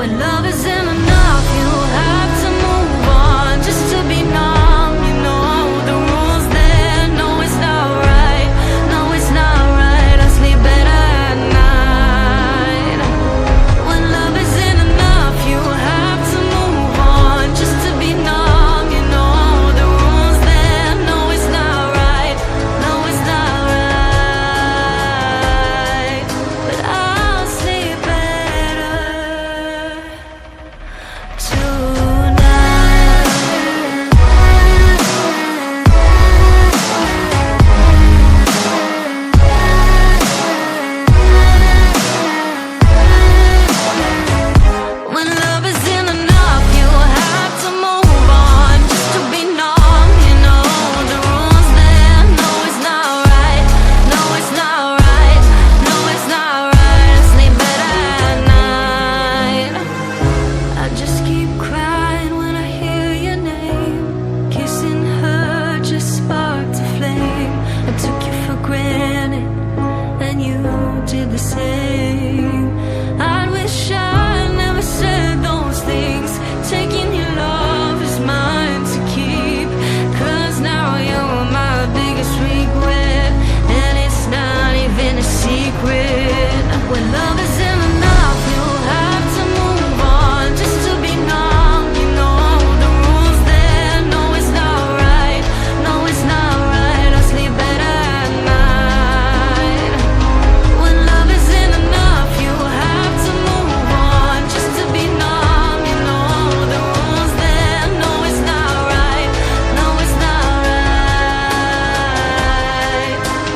When love isn't enough, you have to move on just to be numb. You know the rules there. No, it's not right. No, it's not right. I sleep better at night. When love isn't enough, you have to move on just to be numb. You know the rules there. No, it's not right. No, it's not right. But I'll sleep better when love isn't enough, you have to move on just to be numb. You know the rules there. No, it's not right. No, it's not right. No, it's not right. I sleep better at night. I just keep crying when I hear your name. Kissing her just sparked a flame. I took you for granted, and you did the same. I wish I never said those things. Taking your love is mine to keep. 'Cause now you're my biggest regret, and it's not even a secret. When love isn't enough, you have to move on just to be numb. You know the rules there. No, it's not right. No, it's not right. I sleep better at night. When love isn't enough, you have to move on just to be numb. You know the rules there. No, it's not right. No, it's not right.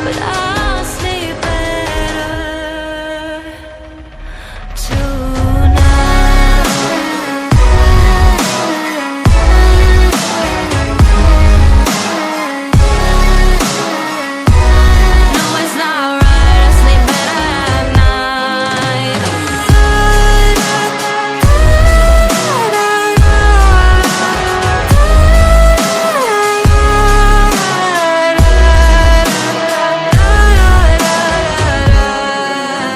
But I'll sleep better tonight. No, it's not right. I sleep better at night.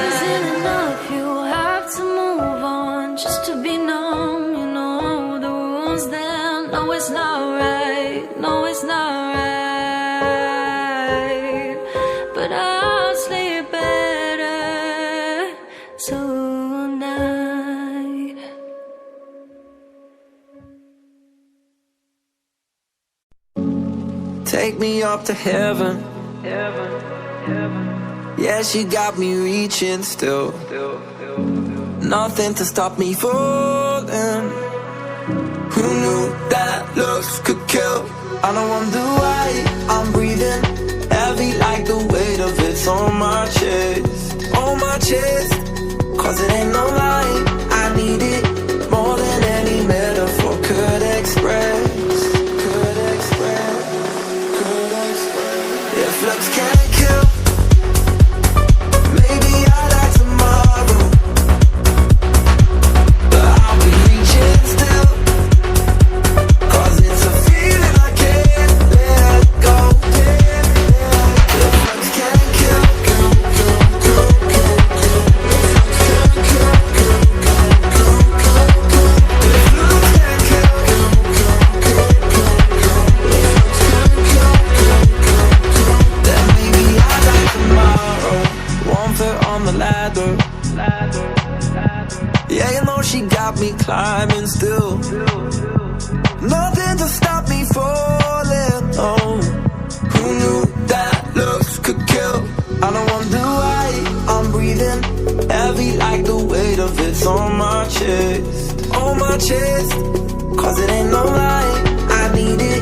Isn't enough, you have to move on just to be numb. You know the rules then. No, it's not right. No, it's not right. But I'll sleep better tonight. Take me up to heaven. Yeah, she got me reaching still. Nothing to stop me falling. Who knew that looks could kill? I don't wonder why I'm breathing heavy like the weight of it's on my chest. On my chest. 'Cause it ain't no lie, I need it more than any metaphor could express. Could express. Could express. If looks can't kill, maybe I'll die tomorrow. But I'll be reaching still. 'Cause it's a feeling I can't let go. If looks can't kill, then maybe I'll die tomorrow. One foot on the ladder. Yeah, you know she got me climbing still. Nothing to stop me falling. Oh, who knew that looks could kill? I don't wonder why I'm breathing heavy like the weight of it's on my chest. On my chest. 'Cause it ain't no lie, I need it